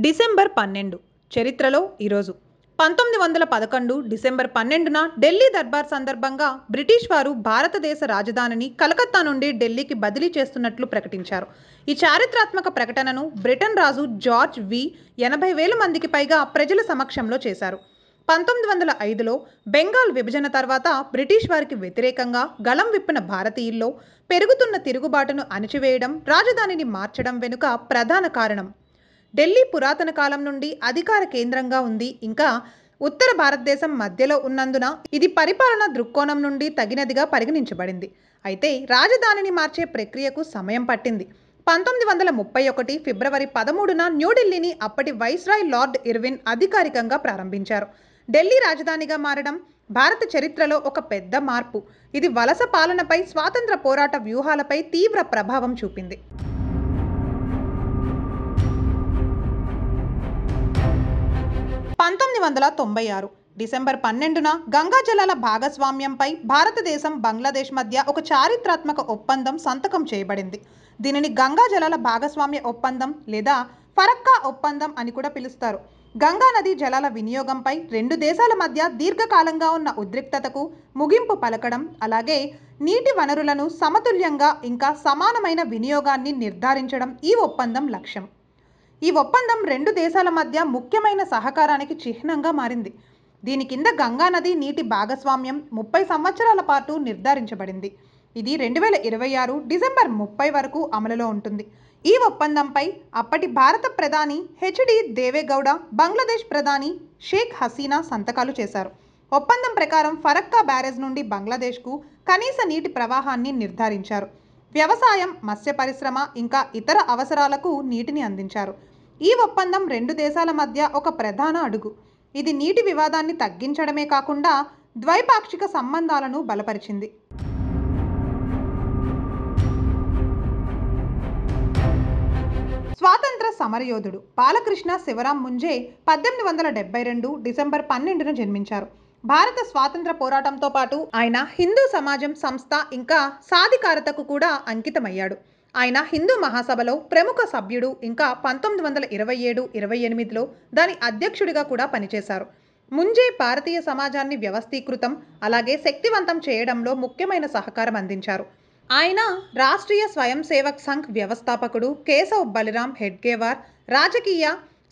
December 12 చరిత్రలో ఈరోజు 1911 December 12న Delhi Darbar సందర్భంగా బ్రిటిష్ వారు భారతదేశ రాజధానిని కలకత్తా నుండి ఢిల్లీకి బదిలీ చేస్తున్నట్లు ప్రకటించారు. ఈ చారిత్రాత్మక ప్రకటనను బ్రిటన్ రాజు జార్జ్ వి 80,000 మందికి పైగా ప్రజల సమక్షంలో చేశారు. 1905లో బెంగాల్ విభజన తర్వాత బ్రిటిష్ వారికి వ్యతిరేకంగా గళం విప్పిన భారతీయుల్లో పెరుగుతున్న తిరుగుబాటును అణిచివేయడం, రాజధానిని మార్చడం వెనుక ప్రధాన కారణం. ఢిల్లీ పురాతన కాలం నుండి అధికార కేంద్రంగా ఉంది. ఇంకా ఉత్తర భారతదేశం మధ్యలో ఉన్నందున ఇది పరిపాలన దృక్కోణం నుండి తగినదిగా పరిగణించబడింది. అయితే రాజధానిని మార్చే ప్రక్రియకు సమయం పట్టింది. 1931 ఫిబ్రవరి 13న న్యూఢిల్లీని అప్పటి వైస్రాయ్ లార్డ్ ఇర్విన్ అధికారికంగా ప్రారంభించారు. ఢిల్లీ రాజధానిగా మారడం భారత చరిత్రలో ఒక పెద్ద మార్పు. ఇది వలస పాలనపై, స్వాతంత్ర పోరాట వ్యూహాలపై తీవ్ర ప్రభావం చూపింది. 1996 డిసెంబర్ 12న గంగా జలాల భాగస్వామ్యంపై భారతదేశం, బంగ్లాదేశ్ మధ్య ఒక చారిత్రాత్మక ఒప్పందం సంతకం చేయబడింది. దీనిని గంగా జలాల భాగస్వామ్య ఒప్పందం లేదా ఫరక్కా ఒప్పందం అని కూడా పిలుస్తారు. గంగా నది జలాల వినియోగంపై రెండు దేశాల మధ్య దీర్ఘకాలంగా ఉన్న ఉద్రిక్తతకు ముగింపు పలకడం, అలాగే నీటి వనరులను సమతుల్యంగా ఇంకా సమానమైన వినియోగాన్ని నిర్ధారించడం ఈ ఒప్పందం లక్ష్యం. ఈ ఒప్పందం రెండు దేశాల మధ్య ముఖ్యమైన సహకారానికి చిహ్నంగా మారింది. దీని కింద గంగా నది నీటి భాగస్వామ్యం 30 సంవత్సరాల పాటు నిర్ధారించబడింది. ఇది 2026 డిసెంబర్ 30 వరకు అమలులో ఉంటుంది. ఈ ఒప్పందంపై అప్పటి భారత ప్రధాని హెచ్డి దేవేగౌడ, బంగ్లాదేశ్ ప్రధాని షేక్ హసీనా సంతకాలు చేశారు. ఒప్పందం ప్రకారం ఫరక్కా బ్యారేజ్ నుండి బంగ్లాదేశ్కు కనీస నీటి ప్రవాహాన్ని నిర్ధారించారు. వ్యవసాయం, మత్స్య పరిశ్రమ ఇంకా ఇతర అవసరాలకు నీటిని అందించారు. ఈ ఒప్పందం రెండు దేశాల మధ్య ఒక ప్రధాన అడుగు. ఇది నీటి వివాదాన్ని తగ్గించడమే కాకుండా ద్వైపాక్షిక సంబంధాలను బలపరిచింది. స్వాతంత్ర సమరయోధుడు బాలకృష్ణ శివరాం ముంజే 1872 డిసెంబర్ 12న జన్మించారు. భారత స్వాతంత్ర పోరాటంతో పాటు ఆయన హిందూ సమాజం సంస్థ ఇంకా సాధికారతకు కూడా అంకితమయ్యాడు. ఆయన హిందూ మహాసభలో ప్రముఖ సభ్యుడు, ఇంకా 1927-28లో దాని అధ్యక్షుడిగా కూడా పనిచేశారు. ముంజే భారతీయ సమాజాన్ని వ్యవస్థీకృతం, అలాగే శక్తివంతం చేయడంలో ముఖ్యమైన సహకారం అందించారు. ఆయన రాష్ట్రీయ స్వయం సేవక్ సంఘ్ వ్యవస్థాపకుడు, కేశవ్ బలిరామ్ హెడ్గేవార్ రాజకీయ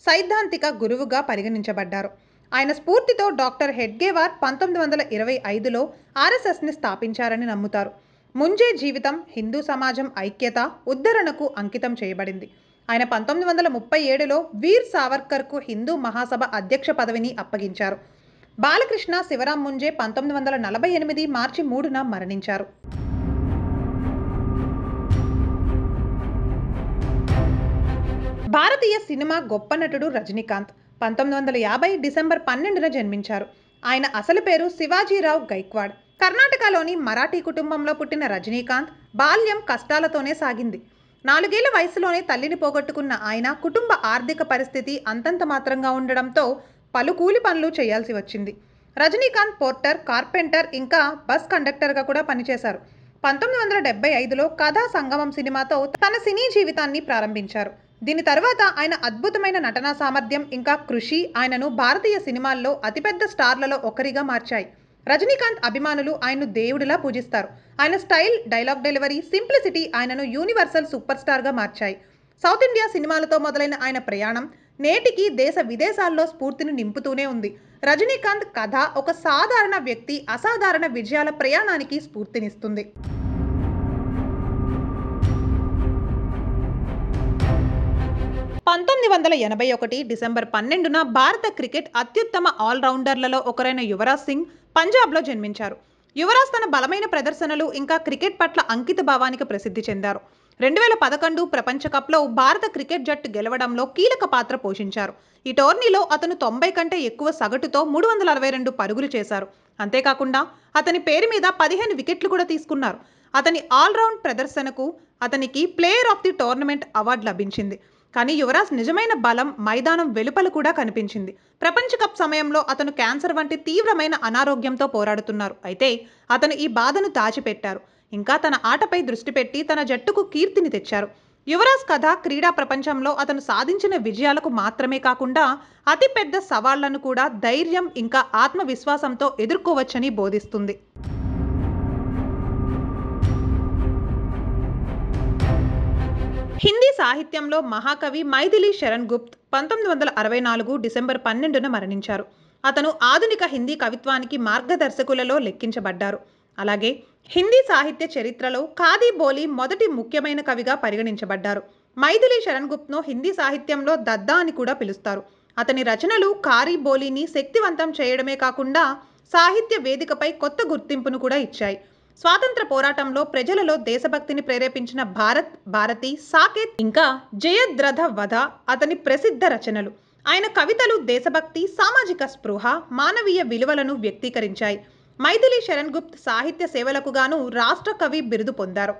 సైద్ధాంతిక గురువుగా పరిగణించబడ్డారు. ఆయన స్ఫూర్తితో డాక్టర్ హెడ్గేవార్ 1925లో ఆర్ఎస్ఎస్ని స్థాపించారని నమ్ముతారు. ముంజే జీవితం హిందూ సమాజం ఐక్యత, ఉద్ధరణకు అంకితం చేయబడింది. ఆయన 1937లో వీర్ సావర్కర్కు హిందూ మహాసభ అధ్యక్ష పదవిని అప్పగించారు. బాలకృష్ణ శివరాం ముంజే 1948 మార్చి 3న మరణించారు. భారతీయ సినిమా గొప్ప నటుడు రజనీకాంత్ 1950 డిసెంబర్ 12న జన్మించారు. ఆయన అసలు పేరు శివాజీరావు గైక్వాడ్. కర్ణాటకలోని మరాఠీ కుటుంబంలో పుట్టిన రజనీకాంత్ బాల్యం కష్టాలతోనే సాగింది. 4 ఏళ్ల వయసులోనే తల్లిని పోగొట్టుకున్న ఆయన కుటుంబ ఆర్థిక పరిస్థితి అంతంత మాత్రంగా ఉండడంతో పలు కూలి పనులు చేయాల్సి వచ్చింది. రజనీకాంత్ పోర్టర్, కార్పెంటర్ ఇంకా బస్ కండక్టర్గా కూడా పనిచేశారు. 1975లో కథా సంగమం సినిమాతో తన సినీ జీవితాన్ని ప్రారంభించారు. దీని తర్వాత ఆయన అద్భుతమైన నటనా సామర్థ్యం ఇంకా కృషి ఆయనను భారతీయ సినిమాల్లో అతిపెద్ద స్టార్లలో ఒకరిగా మార్చాయి. రజనీకాంత్ అభిమానులు ఆయన్ను దేవుడిలా పూజిస్తారు. ఆయన స్టైల్, డైలాగ్ డెలివరీ, సింప్లిసిటీ ఆయనను యూనివర్సల్ సూపర్ స్టార్గా మార్చాయి. సౌత్ ఇండియా సినిమాలతో మొదలైన ఆయన ప్రయాణం నేటికి దేశ విదేశాల్లో స్ఫూర్తిని నింపుతూనే ఉంది. రజనీకాంత్ కథ ఒక సాధారణ వ్యక్తి అసాధారణ విజయాల ప్రయాణానికి స్ఫూర్తినిస్తుంది. 1981 డిసెంబర్ 12న భారత క్రికెట్ అత్యుత్తమ ఆల్రౌండర్లలో ఒకరైన యువరాజ్ సింగ్ పంజాబ్లో జన్మించారు. యువరాజ్ తన బలమైన ప్రదర్శనలు ఇంకా క్రికెట్ పట్ల అంకిత భావానికి ప్రసిద్ధి చెందారు. 2011 ప్రపంచ కప్లో భారత క్రికెట్ జట్టు గెలవడంలో కీలక పాత్ర పోషించారు. ఈ టోర్నీలో అతను 90 కంటే ఎక్కువ సగటుతో 362 పరుగులు చేశారు. అంతేకాకుండా అతని పేరు మీద 15 వికెట్లు కూడా తీసుకున్నారు. అతని ఆల్రౌండ్ ప్రదర్శనకు అతనికి player of the tournament award లభించింది. కానీ యువరాజ్ నిజమైన బలం మైదానం వెలుపల కూడా కనిపించింది. ప్రపంచ కప్ సమయంలో అతను క్యాన్సర్ వంటి తీవ్రమైన అనారోగ్యంతో పోరాడుతున్నారు. అయితే అతను ఈ బాధను దాచిపెట్టారు. ఇంకా తన ఆటపై దృష్టి పెట్టి తన జట్టుకు కీర్తిని తెచ్చారు. యువరాజ్ కథ క్రీడా ప్రపంచంలో అతను సాధించిన విజయాలకు మాత్రమే కాకుండా అతిపెద్ద సవాళ్లను కూడా ధైర్యం ఇంకా ఆత్మవిశ్వాసంతో ఎదుర్కోవచ్చని బోధిస్తుంది. హిందీ సాహిత్యంలో మహాకవి మైథిలి శరణ్ గుప్త్ 1964 డిసెంబర్ 12న మరణించారు. అతను ఆధునిక హిందీ కవిత్వానికి మార్గదర్శకులలో లెక్కించబడ్డారు. అలాగే హిందీ సాహిత్య చరిత్రలో ఖాదీ బోలి మొదటి ముఖ్యమైన కవిగా పరిగణించబడ్డారు. మైథిలి శరణ్ గుప్త్ను హిందీ సాహిత్యంలో దద్దా అని కూడా పిలుస్తారు. అతని రచనలు ఖాదీ బోలిని శక్తివంతం చేయడమే కాకుండా సాహిత్య వేదికపై కొత్త గుర్తింపును కూడా ఇచ్చాయి. స్వాతంత్ర పోరాటంలో ప్రజలలో దేశభక్తిని ప్రేరేపించిన భారత్, భారతి, సాకేత్ ఇంకా జయద్రథ వధ అతని ప్రసిద్ధ రచనలు. ఆయన కవితలు దేశభక్తి, సామాజిక స్పృహ, మానవీయ విలువలను వ్యక్తీకరించాయి. మైథిలి శరణ్ గుప్త్ సాహిత్య సేవలకు గాను రాష్ట్ర కవి బిరుదు పొందారు.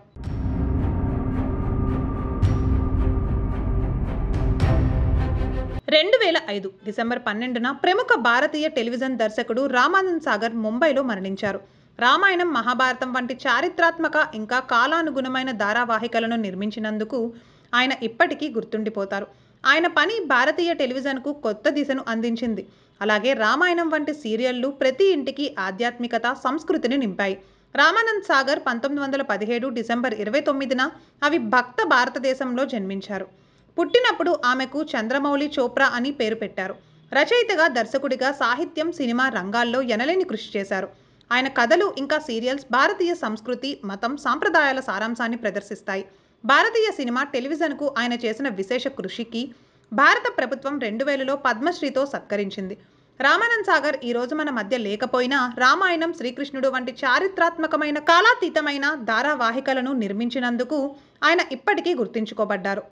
2005 డిసెంబర్ 12న ప్రముఖ భారతీయ టెలివిజన్ దర్శకుడు రామానంద్ సాగర్ ముంబైలో మరణించారు. రామాయణం, మహాభారతం వంటి చారిత్రాత్మక ఇంకా కాలానుగుణమైన ధారావాహికలను నిర్మించినందుకు ఆయన ఇప్పటికీ గుర్తుండిపోతారు. ఆయన పని భారతీయ టెలివిజన్కు కొత్త దిశను అందించింది. అలాగే రామాయణం వంటి సీరియళ్లు ప్రతి ఇంటికి ఆధ్యాత్మికత, సంస్కృతిని నింపాయి. రామానంద్ సాగర్ 1917 డిసెంబర్ 29న భక్త భారతదేశంలో జన్మించారు. పుట్టినప్పుడు ఆమెకు చంద్రమౌళి చోప్రా అని పేరు పెట్టారు. రచయితగా, దర్శకుడిగా సాహిత్యం, సినిమా రంగాల్లో ఎనలేని కృషి చేశారు. ఆయన కథలు ఇంకా సీరియల్స్ భారతీయ సంస్కృతి, మతం, సాంప్రదాయాల సారాంశాన్ని ప్రదర్శిస్తాయి. భారతీయ సినిమా, టెలివిజన్కు ఆయన చేసిన విశేష కృషికి భారత ప్రభుత్వం 2000లో పద్మశ్రీతో సత్కరించింది. రామానంద్ సాగర్ ఈ రోజు మన మధ్య లేకపోయినా రామాయణం, శ్రీకృష్ణుడు వంటి చారిత్రాత్మకమైన, కాలాతీతమైన ధారావాహికలను నిర్మించినందుకు ఆయన ఇప్పటికీ గుర్తుంచుకోబడ్డారు.